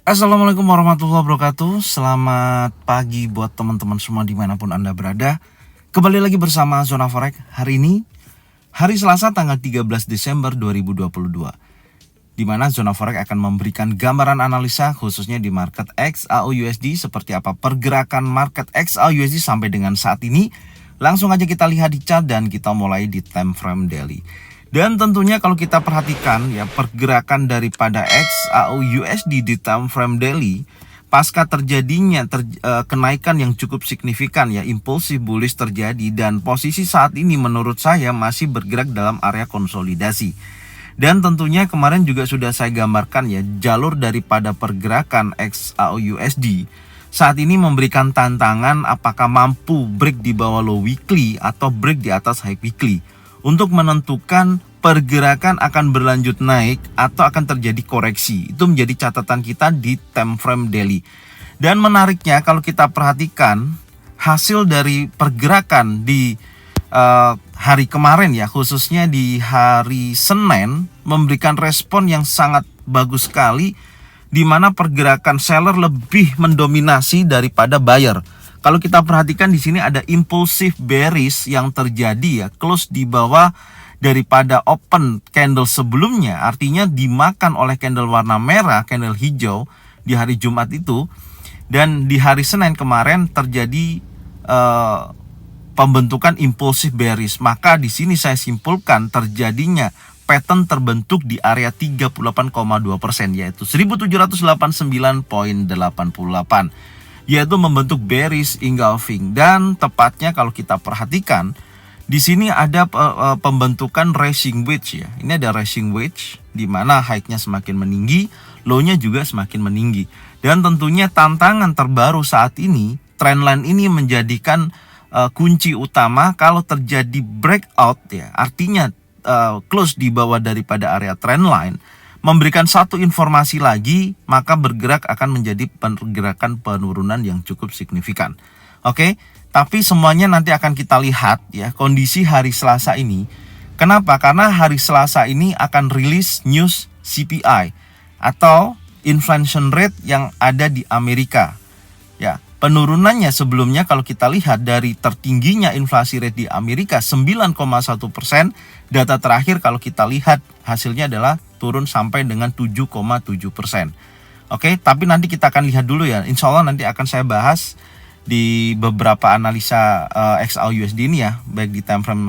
Assalamualaikum warahmatullahi wabarakatuh. Selamat pagi buat teman-teman semua dimanapun Anda berada. Kembali lagi bersama Zona Forex. Hari ini hari Selasa tanggal 13 Desember 2022, di mana Zona Forex akan memberikan gambaran analisa khususnya di market XAUUSD seperti apa pergerakan market XAUUSD sampai dengan saat ini. Langsung aja kita lihat di chart dan kita mulai di time frame daily. Dan tentunya kalau kita perhatikan ya pergerakan daripada XAUUSD di time frame daily pasca terjadinya kenaikan yang cukup signifikan ya, impulsif bullish terjadi, dan posisi saat ini menurut saya masih bergerak dalam area konsolidasi. Dan tentunya kemarin juga sudah saya gambarkan ya jalur daripada pergerakan XAUUSD saat ini memberikan tantangan apakah mampu break di bawah low weekly atau break di atas high weekly untuk menentukan pergerakan akan berlanjut naik atau akan terjadi koreksi. Itu menjadi catatan kita di time frame daily. Dan menariknya kalau kita perhatikan hasil dari pergerakan di hari kemarin ya, khususnya di hari Senin, memberikan respon yang sangat bagus sekali, di mana pergerakan seller lebih mendominasi daripada buyer. Kalau kita perhatikan di sini ada impulsif bearish yang terjadi ya, close di bawah daripada open candle sebelumnya, artinya dimakan oleh candle warna merah, candle hijau di hari Jumat itu. Dan di hari Senin kemarin terjadi pembentukan impulsif bearish. Maka di sini saya simpulkan terjadinya pattern terbentuk di area 38,2%, yaitu 1789,88, yaitu membentuk bearish engulfing. Dan tepatnya kalau kita perhatikan di sini ada pembentukan rising wedge ya. Ini ada rising wedge di mana high-nya semakin meninggi, low-nya juga semakin meninggi. Dan tentunya tantangan terbaru saat ini, trendline ini menjadikan kunci utama kalau terjadi breakout ya, artinya close di bawah daripada area trendline, memberikan satu informasi lagi, maka bergerak akan menjadi pergerakan penurunan yang cukup signifikan. Oke, tapi semuanya nanti akan kita lihat ya kondisi hari Selasa ini. Kenapa? Karena hari Selasa ini akan rilis news CPI atau inflation rate yang ada di Amerika. Ya, penurunannya sebelumnya kalau kita lihat dari tertingginya inflasi rate di Amerika 9,1%, data terakhir kalau kita lihat hasilnya adalah turun sampai dengan 7,7%. Oke, tapi nanti kita akan lihat dulu ya. Insya Allah nanti akan saya bahas di beberapa analisa XAUUSD ini ya, baik di time frame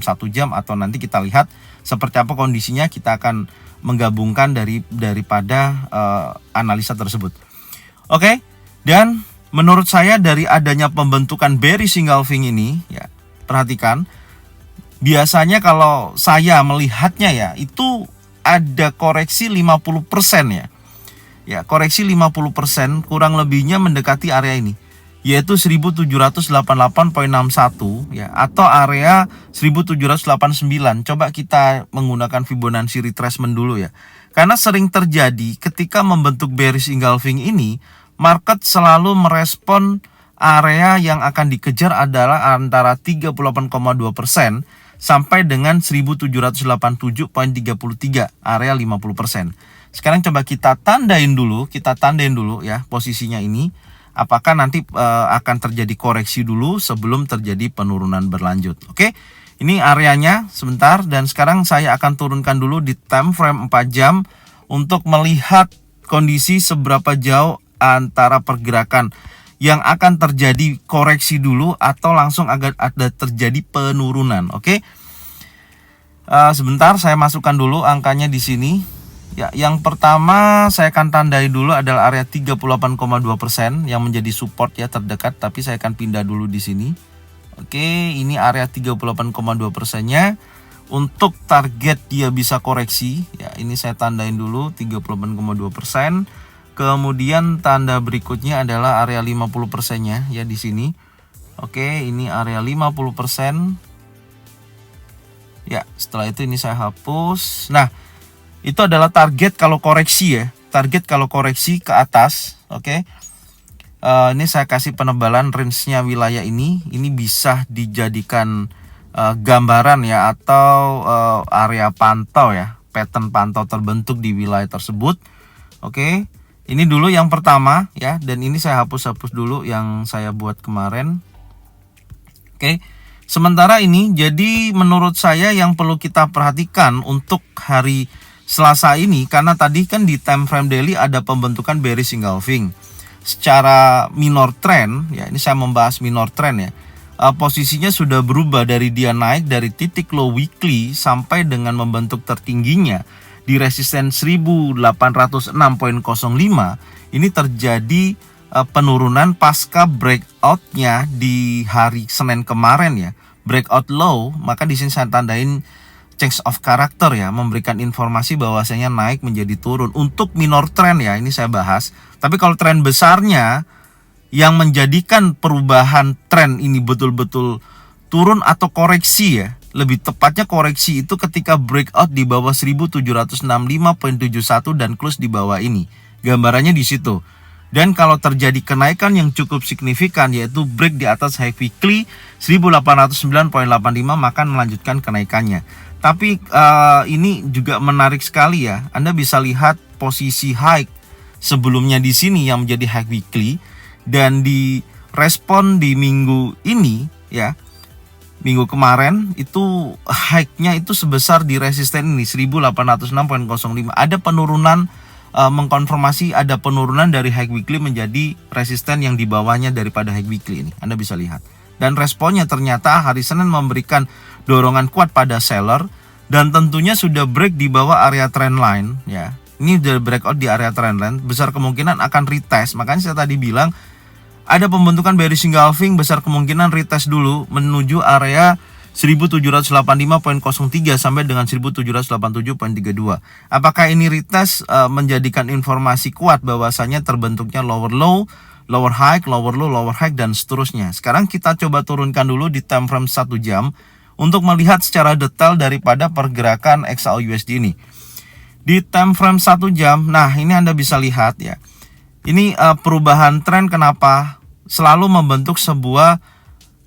1 jam atau nanti kita lihat seperti apa kondisinya. Kita akan menggabungkan daripada analisa tersebut. Oke, dan menurut saya dari adanya pembentukan bearish engulfing ini ya, perhatikan biasanya kalau saya melihatnya ya itu ada koreksi 50% ya. Ya, koreksi 50% kurang lebihnya mendekati area ini, yaitu 1788,61 ya, atau area 1789. Coba kita menggunakan Fibonacci retracement dulu ya. Karena sering terjadi ketika membentuk bearish engulfing ini, market selalu merespon area yang akan dikejar adalah antara 38,2% sampai dengan 1787,33, area 50%. Sekarang coba kita tandain dulu ya posisinya ini. Apakah nanti akan terjadi koreksi dulu sebelum terjadi penurunan berlanjut. Oke, ini areanya sebentar. Dan sekarang saya akan turunkan dulu di time frame 4 jam untuk melihat kondisi seberapa jauh antara pergerakan yang akan terjadi koreksi dulu atau langsung agar ada terjadi penurunan. Oke, sebentar saya masukkan dulu angkanya di sini. Ya, yang pertama saya akan tandai dulu adalah area 38,2% yang menjadi support ya terdekat, tapi saya akan pindah dulu di sini. Oke, ini area 38,2%-nya. Untuk target dia bisa koreksi, ya ini saya tandain dulu 38,2%. Kemudian tanda berikutnya adalah area 50%-nya ya di sini. Oke, ini area 50%. Ya, setelah itu ini saya hapus. Nah, itu adalah target kalau koreksi ya, target kalau koreksi ke atas. Oke, ini saya kasih penebalan range-nya wilayah ini bisa dijadikan gambaran ya, atau area pantau ya, pattern pantau terbentuk di wilayah tersebut. Oke, Ini dulu yang pertama ya, dan ini saya hapus dulu yang saya buat kemarin. Oke. Sementara ini, jadi menurut saya yang perlu kita perhatikan untuk hari Selasa ini, karena tadi kan di time frame daily ada pembentukan bearish engulfing. Secara minor trend, ya ini saya membahas minor trend ya, posisinya sudah berubah dari dia naik dari titik low weekly sampai dengan membentuk tertingginya di resisten 1806.05. Ini terjadi penurunan pasca breakoutnya di hari Senin kemarin ya, breakout low. Maka di sini saya tandain change of character ya, memberikan informasi bahwasanya naik menjadi turun. Untuk minor trend ya, ini saya bahas. Tapi kalau tren besarnya yang menjadikan perubahan tren ini betul-betul turun atau koreksi ya, lebih tepatnya koreksi itu ketika breakout di bawah 1765.71 dan close di bawah ini. Gambarannya di situ. Dan kalau terjadi kenaikan yang cukup signifikan, yaitu break di atas high weekly 1809.85, maka melanjutkan kenaikannya. Tapi ini juga menarik sekali ya. Anda bisa lihat posisi high sebelumnya di sini yang menjadi high weekly, dan di respon di minggu ini ya, minggu kemarin itu high-nya itu sebesar di resisten ini 1806.05. Ada penurunan, mengkonfirmasi ada penurunan dari high weekly menjadi resisten yang di bawahnya daripada high weekly ini. Anda bisa lihat. Dan responnya ternyata hari Senin memberikan dorongan kuat pada seller, dan tentunya sudah break di bawah area trend line ya. Ini udah breakout di area trend line, besar kemungkinan akan retest. Makanya saya tadi bilang ada pembentukan bearish engulfing, besar kemungkinan retest dulu menuju area 1785.03 sampai dengan 1787.32. Apakah ini retest menjadikan informasi kuat bahwasanya terbentuknya lower low, lower high, lower low, lower high, dan seterusnya. Sekarang kita coba turunkan dulu di time frame 1 jam untuk melihat secara detail daripada pergerakan XAU-USD ini. Di time frame 1 jam, nah ini Anda bisa lihat ya. Ini perubahan tren kenapa selalu membentuk sebuah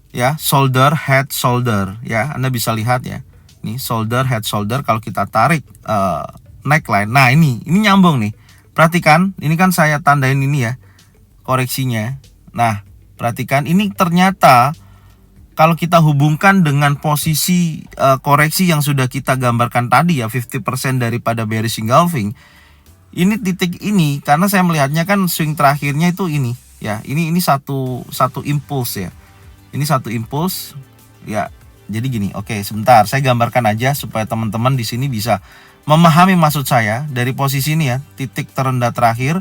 ya shoulder head shoulder ya. Anda bisa lihat ya. Ini shoulder head shoulder kalau kita tarik neckline. Nah, ini nyambung nih. Perhatikan, ini kan saya tandain ini ya koreksinya. Nah, perhatikan ini ternyata kalau kita hubungkan dengan posisi koreksi yang sudah kita gambarkan tadi ya, 50% daripada bearish engulfing. Ini titik ini karena saya melihatnya kan swing terakhirnya itu ini ya. Ini satu impuls ya. Ini satu impuls ya. Jadi gini, oke, sebentar saya gambarkan aja supaya teman-teman di sini bisa memahami maksud saya. Dari posisi ini ya, titik terendah terakhir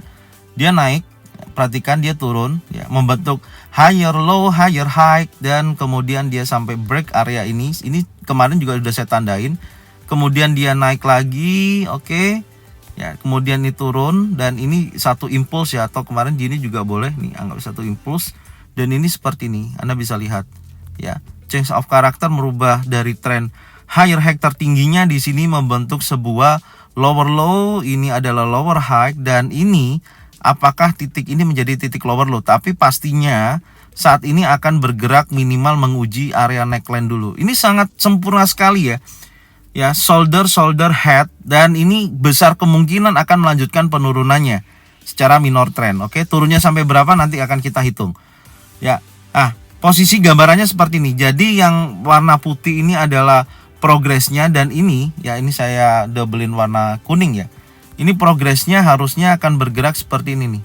dia naik, perhatikan dia turun ya, membentuk higher low, higher high, dan kemudian dia sampai break area ini. Ini kemarin juga sudah saya tandain. Kemudian dia naik lagi, oke. Ya, kemudian ini turun, dan ini satu impuls ya, atau kemarin gini juga boleh nih, anggap satu impuls. Dan ini seperti ini, Anda bisa lihat ya, change of character merubah dari tren higher high tertingginya di sini membentuk sebuah lower low, ini adalah lower high, dan ini apakah titik ini menjadi titik lower low. Tapi pastinya saat ini akan bergerak minimal menguji area neckline dulu. Ini sangat sempurna sekali ya. Ya, shoulder head, dan ini besar kemungkinan akan melanjutkan penurunannya secara minor trend. Oke, turunnya sampai berapa nanti akan kita hitung. Ya. Posisi gambarannya seperti ini. Jadi yang warna putih ini adalah progresnya, dan ini ya, ini saya doublein warna kuning ya. Ini progresnya harusnya akan bergerak seperti ini nih.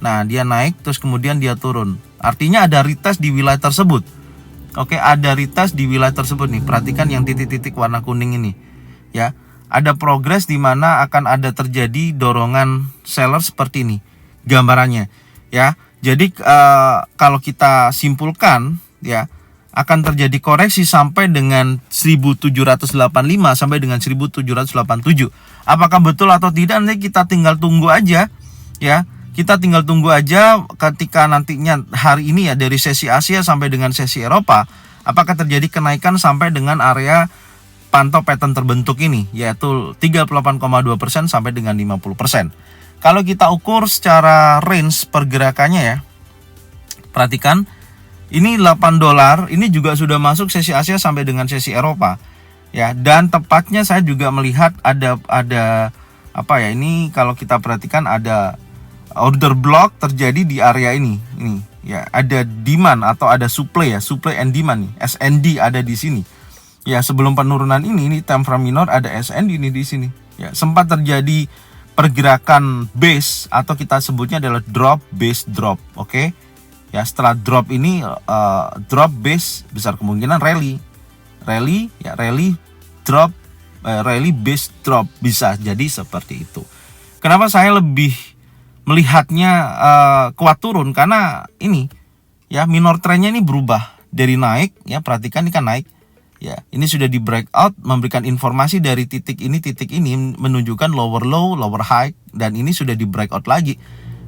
Nah, dia naik terus kemudian dia turun. Artinya ada retest di wilayah tersebut. Oke, ada retest di wilayah tersebut nih. Perhatikan yang titik-titik warna kuning ini. Ya, ada progres di mana akan ada terjadi dorongan seller seperti ini gambarannya. Ya, jadi kalau kita simpulkan ya, akan terjadi koreksi sampai dengan 1785 sampai dengan 1787. Apakah betul atau tidak nanti kita tinggal tunggu aja ya. Kita tinggal tunggu aja ketika nantinya hari ini ya, dari sesi Asia sampai dengan sesi Eropa, apakah terjadi kenaikan sampai dengan area pantau pattern terbentuk ini, yaitu 38,2% sampai dengan 50%. Kalau kita ukur secara range pergerakannya ya, perhatikan ini $8, ini juga sudah masuk sesi Asia sampai dengan sesi Eropa ya. Dan tepatnya saya juga melihat ada apa ya, ini kalau kita perhatikan ada order block terjadi di area ini ya, ada demand atau ada supply ya, supply and demand nih, SND ada di sini ya. Sebelum penurunan ini time frame minor ada SND ini di sini ya, sempat terjadi pergerakan base atau kita sebutnya adalah drop base drop. Oke ya, setelah drop ini drop base besar kemungkinan rally drop, rally base drop, bisa jadi seperti itu. Kenapa saya lebih melihatnya kuat turun? Karena ini ya, minor trendnya ini berubah dari naik ya, perhatikan ini kan naik ya, ini sudah di breakout, memberikan informasi dari titik ini menunjukkan lower low, lower high, dan ini sudah di breakout lagi,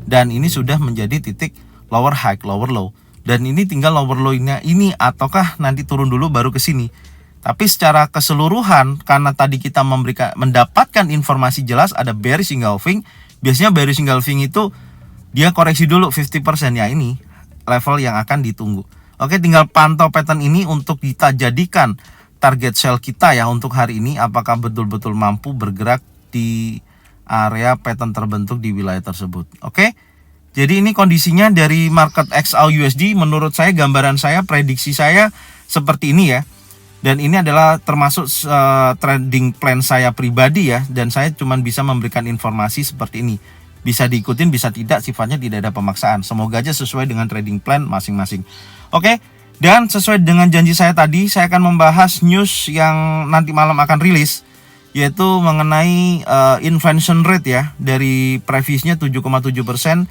dan ini sudah menjadi titik lower high, lower low, dan ini tinggal lower low-nya ini ataukah nanti turun dulu baru ke sini. Tapi secara keseluruhan, karena tadi kita mendapatkan informasi jelas ada bearish engulfing. Biasanya bearish engulfing itu dia koreksi dulu 50% ya, ini level yang akan ditunggu. Oke, tinggal pantau pattern ini untuk kita jadikan target sell kita ya untuk hari ini, apakah betul-betul mampu bergerak di area pattern terbentuk di wilayah tersebut. Oke, jadi ini kondisinya dari market XAUUSD. Menurut saya, gambaran saya, prediksi saya seperti ini ya. Dan ini adalah termasuk trading plan saya pribadi ya, dan saya cuma bisa memberikan informasi seperti ini. Bisa diikutin, bisa tidak, sifatnya tidak ada pemaksaan. Semoga aja sesuai dengan trading plan masing-masing. Oke, dan sesuai dengan janji saya tadi, saya akan membahas news yang nanti malam akan rilis, yaitu mengenai inflation rate ya, dari previousnya 7,7%.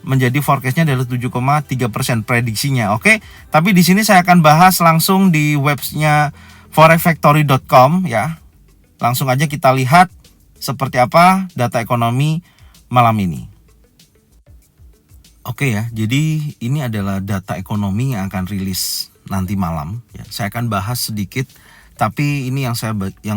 menjadi forecastnya adalah 7,3% prediksinya. Oke, tapi di sini saya akan bahas langsung di websnya forexfactory.com ya. Langsung aja kita lihat seperti apa data ekonomi malam ini. Oke ya, jadi ini adalah data ekonomi yang akan rilis nanti malam ya. Saya akan bahas sedikit, tapi ini yang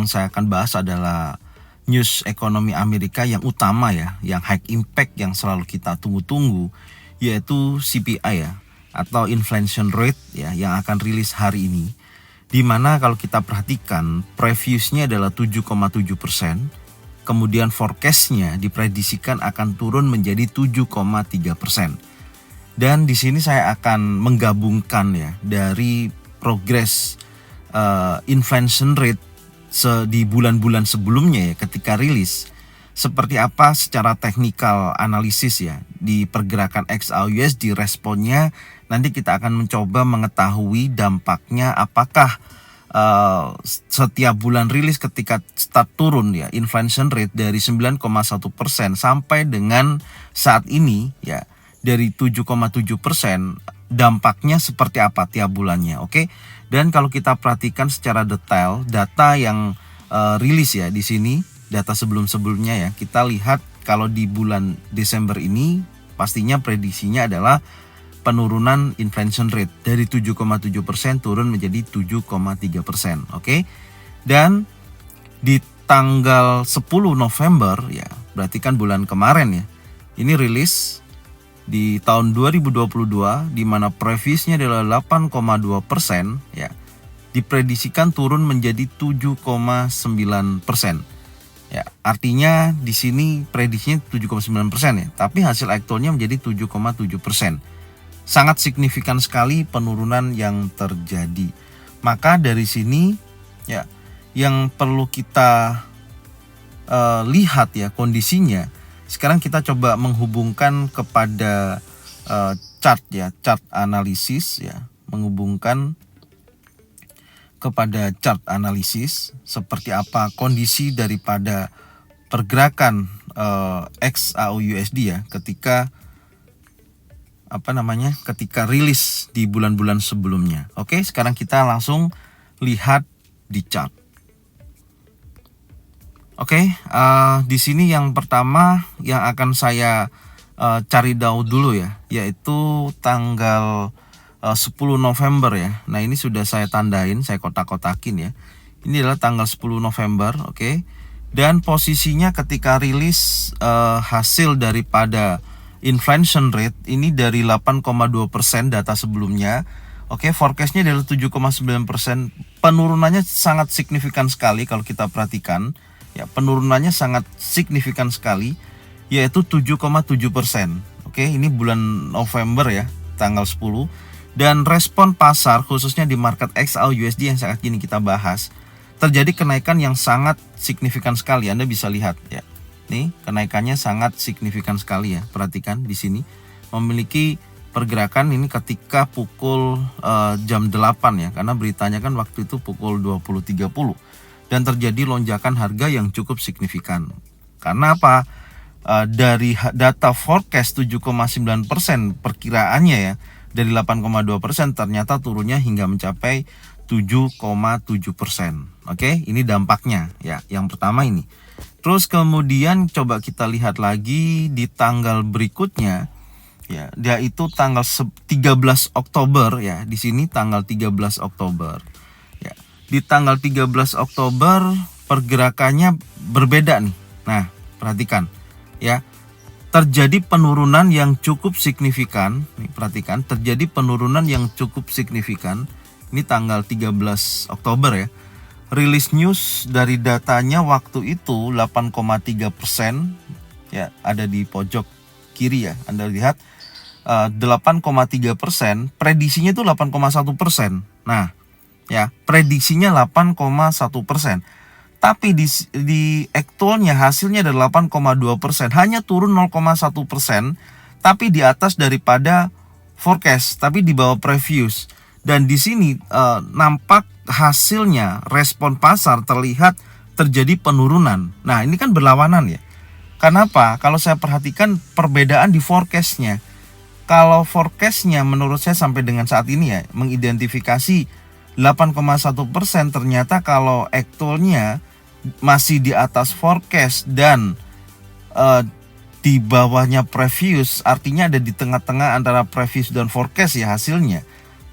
saya akan bahas adalah news ekonomi Amerika yang utama ya, yang high impact, yang selalu kita tunggu-tunggu, yaitu CPI ya, atau inflation rate ya, yang akan rilis hari ini. Dimana kalau kita perhatikan, previousnya adalah 7,7%, kemudian forecastnya diprediksikan akan turun menjadi 7,3%. Dan di sini saya akan menggabungkan ya, dari progress inflation rate di bulan-bulan sebelumnya ya, ketika rilis seperti apa secara teknikal analisis ya di pergerakan XAUUSD, responnya. Nanti kita akan mencoba mengetahui dampaknya, apakah setiap bulan rilis ketika start turun ya inflation rate dari 9,1% sampai dengan saat ini ya dari 7,7%, dampaknya seperti apa tiap bulannya. Oke. Dan kalau kita perhatikan secara detail data yang rilis ya di sini, data sebelum-sebelumnya ya, kita lihat kalau di bulan Desember ini pastinya prediksinya adalah penurunan inflation rate dari 7,7% turun menjadi 7,3%. Oke. Dan di tanggal 10 November ya, berarti kan bulan kemarin ya, ini rilis di tahun 2022, di mana previousnya adalah 8,2% ya, diprediksikan turun menjadi 7,9%. Ya, artinya di sini prediksinya 7,9% ya, tapi hasil aktualnya menjadi 7,7%. Sangat signifikan sekali penurunan yang terjadi. Maka dari sini ya, yang perlu kita lihat ya kondisinya. Sekarang kita coba menghubungkan kepada chart ya, chart analisis ya, menghubungkan kepada chart analisis seperti apa kondisi daripada pergerakan XAUUSD ya ketika ketika rilis di bulan-bulan sebelumnya. Oke, sekarang kita langsung lihat di chart. Oke, di sini yang pertama yang akan saya cari tahu dulu ya, yaitu tanggal 10 November ya. Nah, ini sudah saya tandain, saya kotak-kotakin ya. Ini adalah tanggal 10 November, oke. Dan posisinya ketika rilis hasil daripada inflation rate ini dari 8,2% data sebelumnya. Oke, forecastnya adalah 7,9%. Penurunannya sangat signifikan sekali kalau kita perhatikan. Ya, penurunannya sangat signifikan sekali yaitu 7,7%. Oke, ini bulan November ya, tanggal 10. Dan respon pasar khususnya di market XAU USD yang saat ini kita bahas, terjadi kenaikan yang sangat signifikan sekali. Anda bisa lihat ya. Nih, kenaikannya sangat signifikan sekali ya. Perhatikan di sini memiliki pergerakan ini ketika pukul jam 8 ya, karena beritanya kan waktu itu pukul 20.30 dan terjadi lonjakan harga yang cukup signifikan. Karena apa? Dari data forecast 7,9% perkiraannya ya, dari 8,2% ternyata turunnya hingga mencapai 7,7%. Oke, ini dampaknya ya. Yang pertama ini. Terus kemudian coba kita lihat lagi di tanggal berikutnya ya, dia itu tanggal 13 Oktober ya. Di sini tanggal 13 Oktober. Ya. Di tanggal 13 Oktober pergerakannya berbeda nih. Nah, perhatikan ya. Terjadi penurunan yang cukup signifikan. Nih, perhatikan, terjadi penurunan yang cukup signifikan. Ini tanggal 13 Oktober ya. Rilis news dari datanya waktu itu 8,3% ya, ada di pojok kiri ya. Anda lihat 8,3%, prediksinya itu 8,1%. Nah, ya, prediksinya 8,1%. Tapi di actualnya hasilnya ada 8,2%, hanya turun 0,1%, tapi di atas daripada forecast, tapi di bawah previous. Dan di sini nampak hasilnya respon pasar terlihat terjadi penurunan. Nah, ini kan berlawanan ya. Kenapa? Kalau saya perhatikan perbedaan di forecastnya. Kalau forecastnya menurut saya sampai dengan saat ini ya mengidentifikasi 8,1%, ternyata kalau actualnya masih di atas forecast dan di bawahnya previous, artinya ada di tengah-tengah antara previous dan forecast ya hasilnya.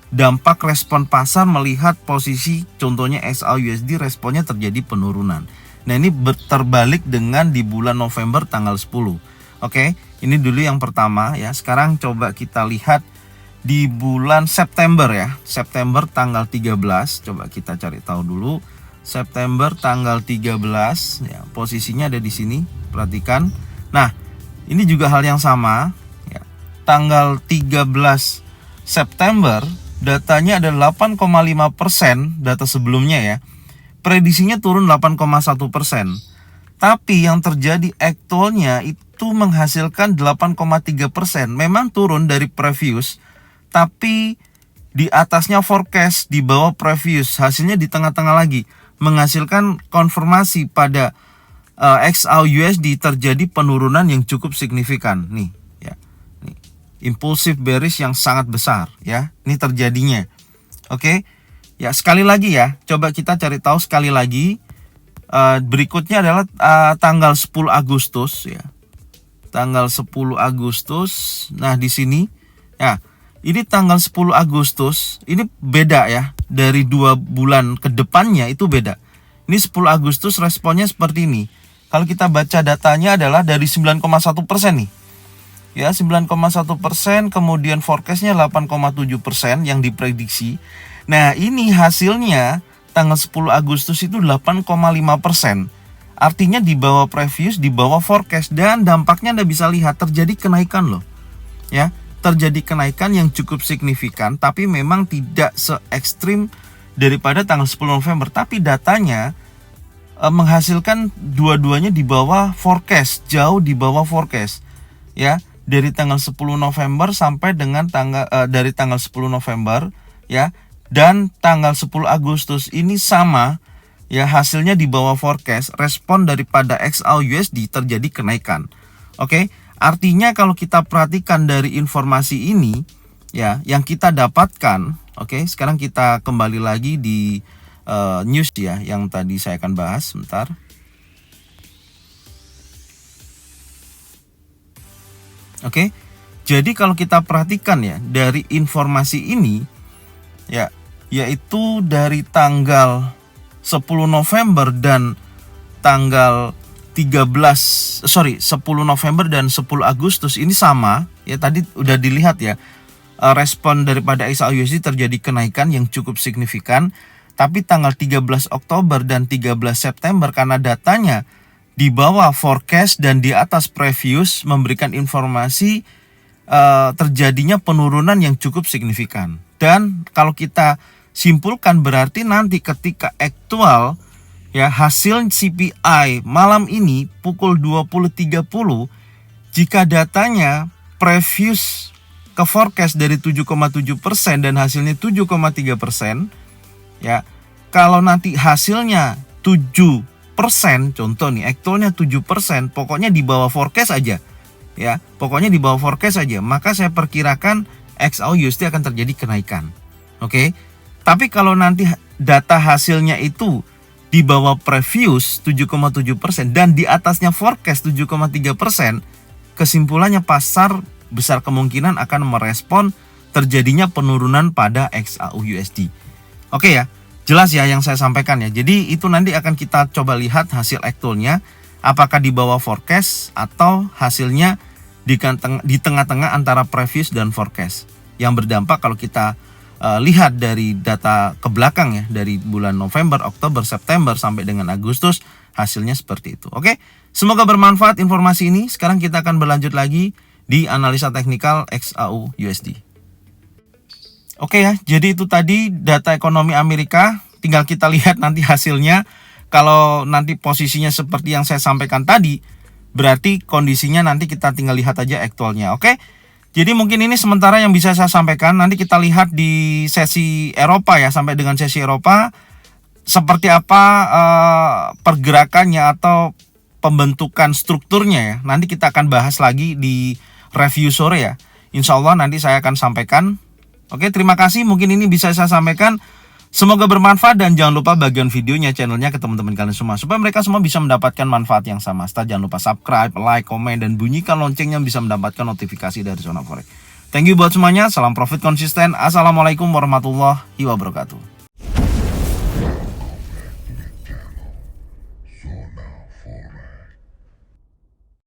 Dampak respon pasar melihat posisi contohnya XAU USD responnya terjadi penurunan. Nah, ini terbalik dengan di bulan November tanggal 10. Oke, ini dulu yang pertama ya. Sekarang coba kita lihat di bulan September ya. September tanggal 13. Coba kita cari tahu dulu. September tanggal 13 ya, posisinya ada di sini. Perhatikan. Nah, ini juga hal yang sama ya. Tanggal 13 September datanya ada 8,5%, data sebelumnya ya. Prediksinya turun 8,1%. Tapi yang terjadi actualnya itu menghasilkan 8,3%. Memang turun dari previous, tapi di atasnya forecast, di bawah previous. Hasilnya di tengah-tengah lagi, menghasilkan konfirmasi pada XAU USD terjadi penurunan yang cukup signifikan. Nih ya. Nih. Impulsif bearish yang sangat besar ya. Ini terjadinya. Oke. Ya, sekali lagi ya. Coba kita cari tahu sekali lagi. Berikutnya adalah tanggal 10 Agustus ya. Tanggal 10 Agustus. Nah, di sini ya. Ini tanggal 10 Agustus. Ini beda ya. Dari 2 bulan ke depannya itu beda. Ini 10 Agustus responnya seperti ini. Kalau kita baca datanya adalah dari 9,1% nih. Ya, 9,1%, kemudian forecastnya 8,7% yang diprediksi. Nah, ini hasilnya tanggal 10 Agustus itu 8,5%. Artinya di bawah previous, di bawah forecast, dan dampaknya Anda bisa lihat terjadi kenaikan loh. Ya, terjadi kenaikan yang cukup signifikan, tapi memang tidak se ekstrim daripada tanggal 10 November, tapi datanya menghasilkan dua-duanya di bawah forecast, jauh di bawah forecast. Ya, dari tanggal 10 November sampai dengan dari tanggal 10 November ya, dan tanggal 10 Agustus ini sama ya, hasilnya di bawah forecast. Respon daripada XAU USD terjadi kenaikan. Oke, artinya kalau kita perhatikan dari informasi ini ya, yang kita dapatkan. Oke, sekarang kita kembali lagi di news ya, yang tadi saya akan bahas sebentar. Oke, jadi kalau kita perhatikan ya dari informasi ini ya, yaitu dari tanggal 10 November dan tanggal 10 November dan 10 Agustus ini sama ya, tadi udah dilihat ya, respon daripada XAU USD terjadi kenaikan yang cukup signifikan. Tapi tanggal 13 Oktober dan 13 September karena datanya di bawah forecast dan di atas previous memberikan informasi terjadinya penurunan yang cukup signifikan. Dan kalau kita simpulkan berarti nanti ketika aktual ya hasil CPI malam ini pukul 20.30, jika datanya previous ke forecast dari 7,7% dan hasilnya 7,3%, ya kalau nanti hasilnya 7%, contoh nih aktualnya 7%, pokoknya di bawah forecast aja ya, pokoknya di bawah forecast aja, maka saya perkirakan XAU-USD akan terjadi kenaikan. Oke. Tapi kalau nanti data hasilnya itu di bawah previous 7,7% dan di atasnya forecast 7,3%, kesimpulannya pasar besar kemungkinan akan merespon terjadinya penurunan pada XAU-USD. Oke ya, jelas ya yang saya sampaikan ya. Jadi itu nanti akan kita coba lihat hasil aktualnya, apakah di bawah forecast atau hasilnya di tengah-tengah antara previous dan forecast. Yang berdampak kalau kita lihat dari data ke belakang ya, dari bulan November, Oktober, September sampai dengan Agustus, hasilnya seperti itu. Oke, semoga bermanfaat informasi ini. Sekarang kita akan berlanjut lagi di analisa teknikal XAU-USD. Oke ya, jadi itu tadi data ekonomi Amerika. Tinggal kita lihat nanti hasilnya. Kalau nanti posisinya seperti yang saya sampaikan tadi, berarti kondisinya nanti kita tinggal lihat aja aktualnya. Oke, jadi mungkin ini sementara yang bisa saya sampaikan. Nanti kita lihat di sesi Eropa ya, sampai dengan sesi Eropa seperti apa pergerakannya atau pembentukan strukturnya ya. Nanti kita akan bahas lagi di review sore ya. Insya Allah nanti saya akan sampaikan. Oke, terima kasih. Mungkin ini bisa saya sampaikan. Semoga bermanfaat dan jangan lupa bagian videonya, channelnya ke teman-teman kalian semua supaya mereka semua bisa mendapatkan manfaat yang sama. Setelah jangan lupa subscribe, like, komen, dan bunyikan loncengnya bisa mendapatkan notifikasi dari Zona Forex. Thank you buat semuanya. Salam profit konsisten. Assalamualaikum warahmatullahi wabarakatuh.